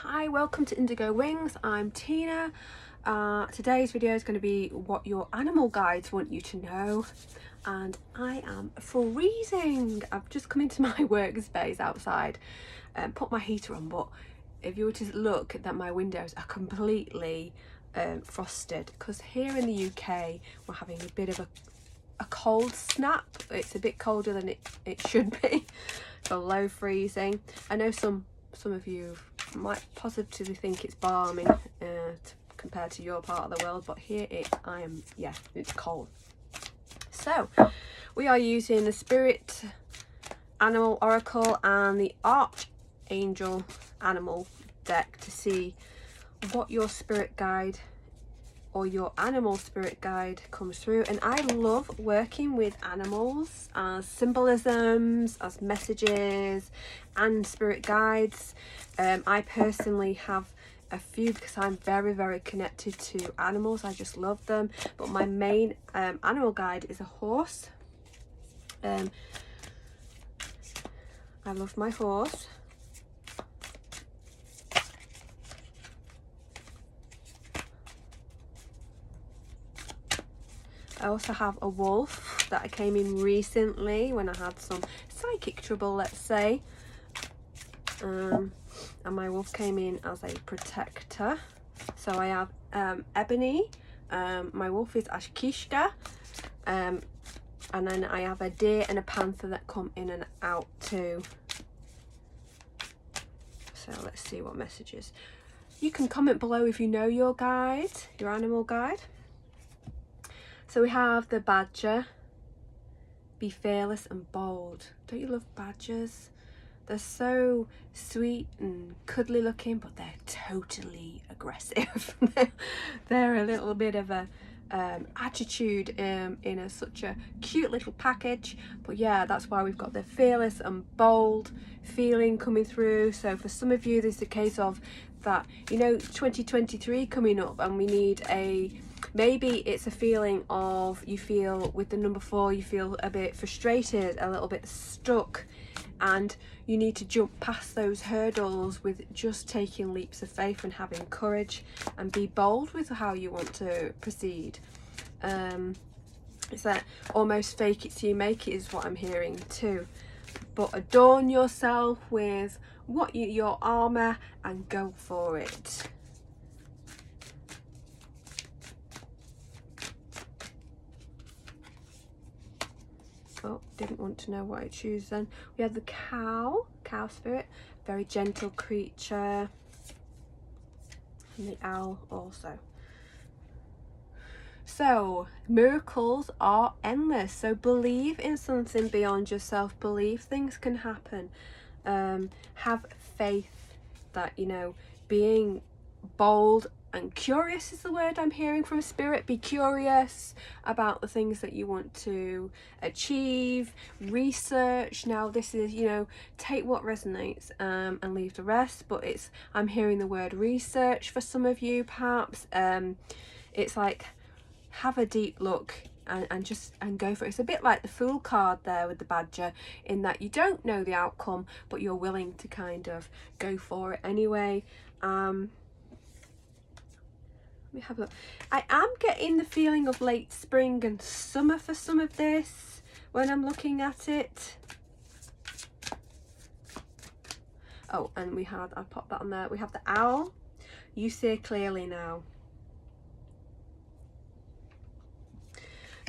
Hi, welcome to Indigo Wings. I'm Tina. Today's video is going to be what your animal guides want you to know, and I am freezing. I've just come into my workspace outside and put my heater on, but if you were to look that my windows are completely frosted, because here in the UK we're having a bit of a cold snap. It's a bit colder than it should be, below freezing. I know some of you might positively think it's balmy compared to your part of the world, but here it's cold. So we are using the Spirit Animal Oracle and the Archangel Animal deck to see what your spirit guide or your animal spirit guide comes through. And I love working with animals as symbolisms, as messages and spirit guides. I personally have a few because I'm very connected to animals. I just love them, but my main animal guide is a horse. I love my horse. I also have a wolf that I came in recently when I had some psychic trouble, let's say. And my wolf came in as a protector. So I have Ebony, my wolf is Ashkishka, and then I have a deer and a panther that come in and out too. So let's see what messages. You can comment below if you know your guide, your animal guide. So we have the badger. Be fearless and bold. Don't you love badgers? They're so sweet and cuddly looking, but they're totally aggressive. They're a little bit of a attitude in such a cute little package. But yeah, that's why we've got the fearless and bold feeling coming through. So for some of you, there's a case of that, 2023 coming up, and we need maybe it's a feeling of, you feel with the number 4, you feel a bit frustrated, a little bit stuck, and you need to jump past those hurdles with just taking leaps of faith and having courage and be bold with how you want to proceed. It's that almost fake it till you make it is what I'm hearing too. But adorn yourself with your armor and go for it. Oh, didn't want to know what I choose then. We have the cow spirit, very gentle creature, and the owl also. So miracles are endless, so believe in something beyond yourself. Believe things can happen. Have faith that, being bold and curious is the word I'm hearing from spirit. Be curious about the things that you want to achieve. Research. Now this is, take what resonates and leave the rest, but I'm hearing the word research for some of you perhaps. It's like, have a deep look and go for it. It's a bit like the Fool card there with the badger, in that you don't know the outcome, but you're willing to kind of go for it anyway. Let me have a look. I am getting the feeling of late spring and summer for some of this when I'm looking at it. Oh, and I popped that on there. We have the owl. You see clearly now.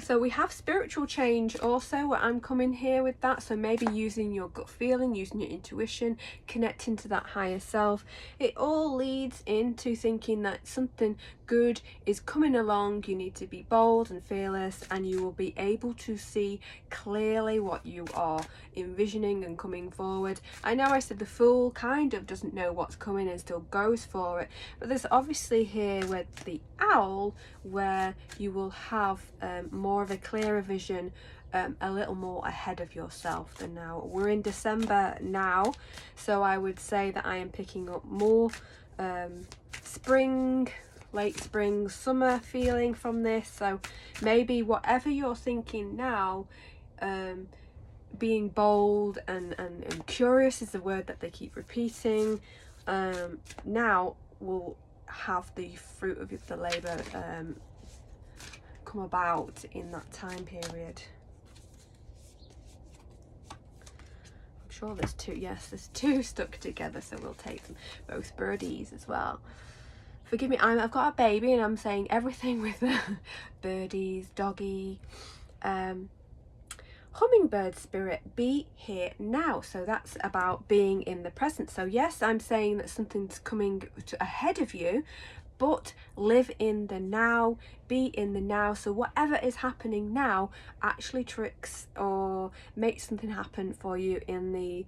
So we have spiritual change also, where I'm coming here with that. So maybe using your gut feeling, using your intuition, connecting to that higher self. It all leads into thinking that something good is coming along. You need to be bold and fearless, and you will be able to see clearly what you are envisioning and coming forward. I know I said the Fool kind of doesn't know what's coming and still goes for it, but there's obviously here with the owl where you will have more of a clearer vision, a little more ahead of yourself than now. We're in December now, so I would say that I am picking up more spring, late spring, summer feeling from this. So maybe whatever you're thinking now, being bold and curious is the word that they keep repeating. now will have the fruit of the labour come about in that time period. I'm sure there's two, yes, there's two stuck together, so we'll take them, both birdies as well. Forgive me, I've got a baby and I'm saying everything with birdies, doggy, hummingbird spirit, be here now. So that's about being in the present. So yes, I'm saying that something's coming ahead of you, but live in the now, be in the now. So whatever is happening now actually tricks or makes something happen for you in the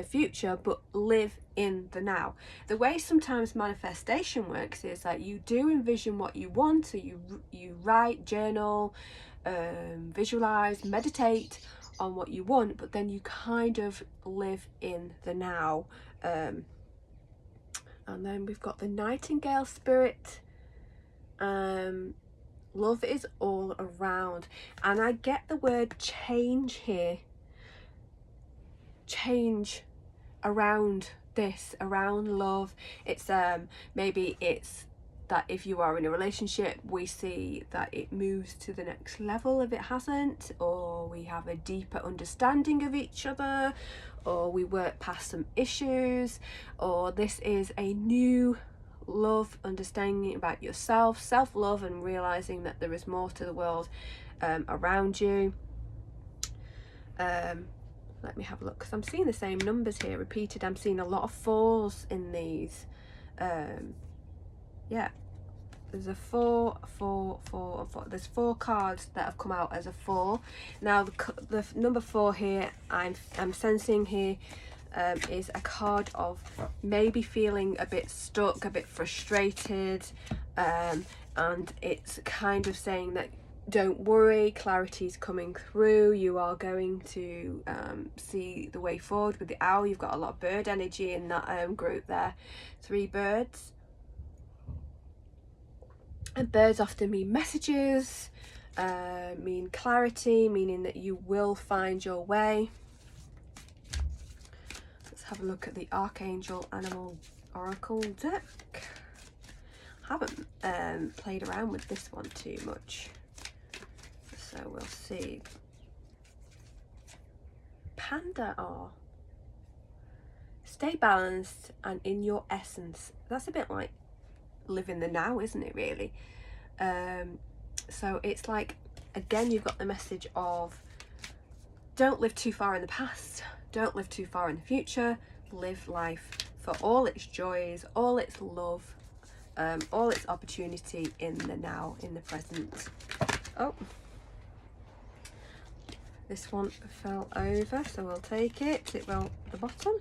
future, but live in the now. The way sometimes manifestation works is that you do envision what you want, so you write, journal, visualize, meditate on what you want, but then you kind of live in the now. And then we've got the nightingale spirit. Love is all around, and I get the word change here. Change around this, around love. It's maybe it's that if you are in a relationship, we see that it moves to the next level if it hasn't, or we have a deeper understanding of each other, or we work past some issues, or this is a new love, understanding about yourself, self-love, and realizing that there is more to the world around you. Let me have a look, because I'm seeing the same numbers here repeated. I'm seeing a lot of fours in these. Yeah, there's a 4, 4, 4, and 4. There's 4 cards that have come out as a 4. Now the number 4 here, I'm sensing here is a card of maybe feeling a bit stuck, a bit frustrated, and it's kind of saying that don't worry, clarity's coming through. You are going to see the way forward with the owl. You've got a lot of bird energy in that group there. 3 birds. And birds often mean messages, mean clarity, meaning that you will find your way. Let's have a look at the Archangel Animal Oracle deck. Haven't played around with this one too much, so we'll see. Panda are. Stay balanced and in your essence. That's a bit like live in the now, isn't it, really? So it's like, again, you've got the message of don't live too far in the past, don't live too far in the future, live life for all its joys, all its love, all its opportunity in the now, in the present. Oh, this one fell over, so we'll take it. It fell at the bottom.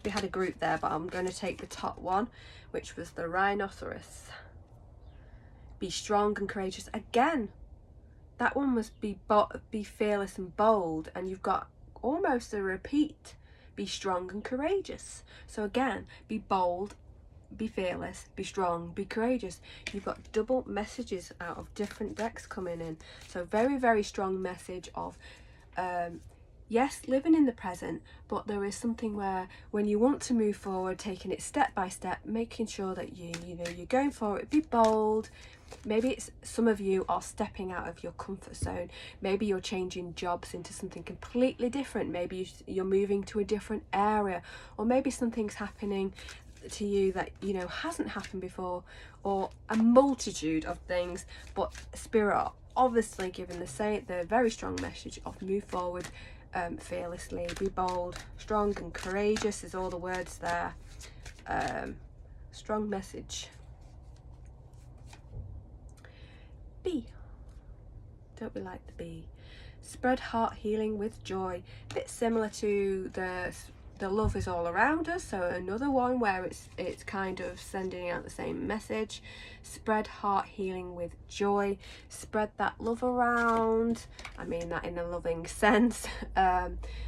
We had a group there, but I'm going to take the top one, which was the rhinoceros. Be strong and courageous. Again, that one was be fearless and bold, and you've got almost a repeat. Be strong and courageous. So again, be bold, be fearless, be strong, be courageous. You've got double messages out of different decks coming in. So very, very strong message of yes, living in the present, but there is something where when you want to move forward, taking it step by step, making sure that you know you're going for it. Be bold. Maybe it's some of you are stepping out of your comfort zone. Maybe you're changing jobs into something completely different. Maybe you're moving to a different area, or maybe something's happening to you that you know hasn't happened before, or a multitude of things. But Spirit are obviously giving the very strong message of move forward fearlessly, be bold, strong and courageous is all the words there. Strong message. Bee. Don't be like the bee. Spread heart healing with joy. Bit similar to the love is all around us, so another one where it's kind of sending out the same message. Spread heart healing with joy. Spread that love around. I mean that in a loving sense.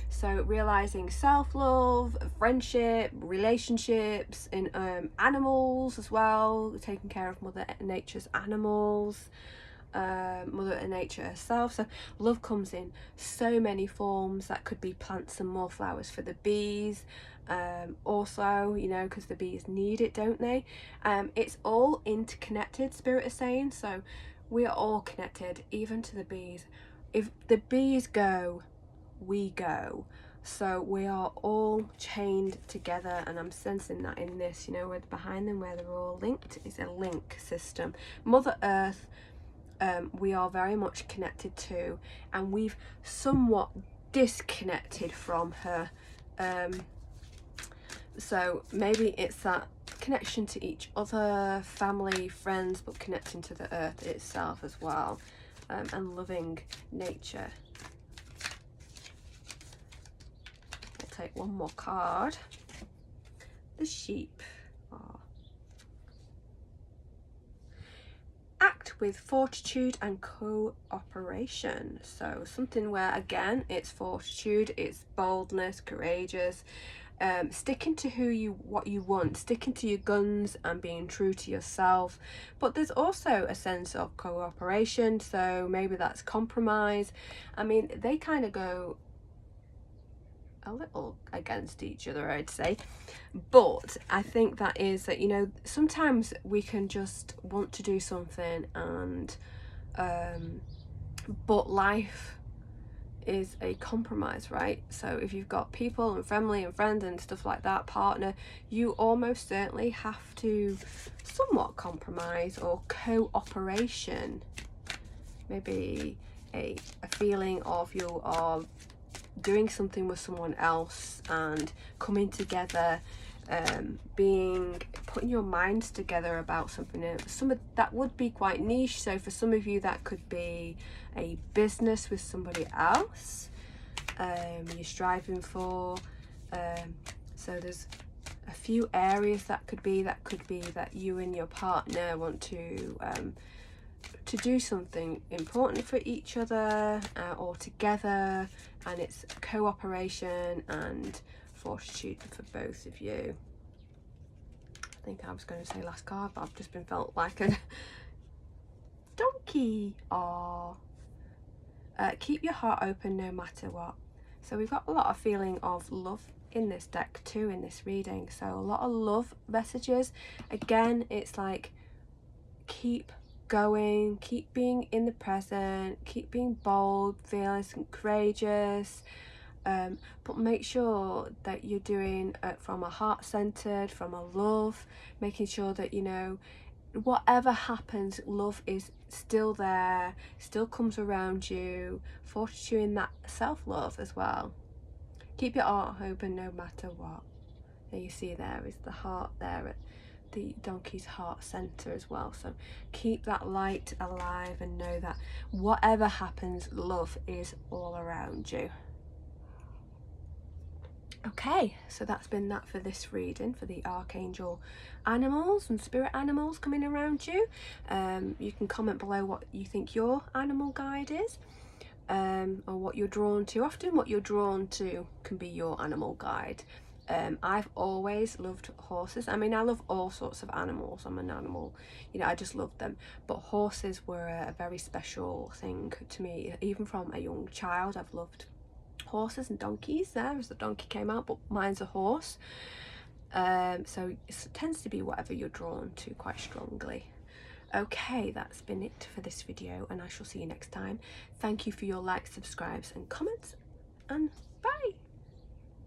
So realizing self-love, friendship, relationships, in animals as well, taking care of Mother Nature's animals, Mother Nature herself. So love comes in so many forms. That could be plants and more flowers for the bees, Also, you know, because the bees need it, don't they? It's all interconnected, Spirit is saying, so we are all connected, even to the bees. If the bees go, we go. So we are all chained together, and I'm sensing that in this, you know, where behind them, where they're all linked, is a link system. Mother Earth, we are very much connected to, and we've somewhat disconnected from her. So maybe it's that connection to each other, family, friends, but connecting to the earth itself as well, and loving nature. I'll take one more card. The sheep. Oh. Act with fortitude and cooperation. So something where, again, it's fortitude, it's boldness, courageous, sticking to what you want, sticking to your guns and being true to yourself. But there's also a sense of cooperation, so maybe that's compromise. I mean, they kind of go a little against each other, I'd say, but I think that is that, you know, sometimes we can just want to do something, and but life is a compromise, right? So if you've got people and family and friends and stuff like that, partner, you almost certainly have to somewhat compromise, or cooperation, maybe a feeling of you are doing something with someone else and coming together, putting your minds together about something. Some of that would be quite niche, so for some of you that could be a business with somebody else you're striving for. So there's a few areas that could be that you and your partner want to do something important for each other, or together, and it's cooperation and fortitude for both of you. I think I was going to say last card, but I've just been felt like a donkey. Or keep your heart open no matter what. So we've got a lot of feeling of love in this deck too, in this reading. So a lot of love messages. Again, it's like, keep going, keep being in the present, keep being bold, fearless and courageous, but make sure that you're doing it from a heart centered, from a love, making sure that, you know, whatever happens, love is still there, still comes around you, fortitude in that self-love as well. Keep your heart open no matter what. And you see there is the heart there at the donkey's heart center as well. So keep that light alive and know that whatever happens, love is all around you. Okay, so that's been that for this reading for the archangel animals and spirit animals coming around you. You can comment below what you think your animal guide is, or what you're drawn to. Often what you're drawn to can be your animal guide. I've always loved horses. I mean, I love all sorts of animals. I'm an animal, you know, I just love them. But horses were a very special thing to me. Even from a young child, I've loved horses and donkeys there as the donkey came out, but mine's a horse. So it tends to be whatever you're drawn to quite strongly. Okay, that's been it for this video, and I shall see you next time. Thank you for your likes, subscribes and comments, and bye.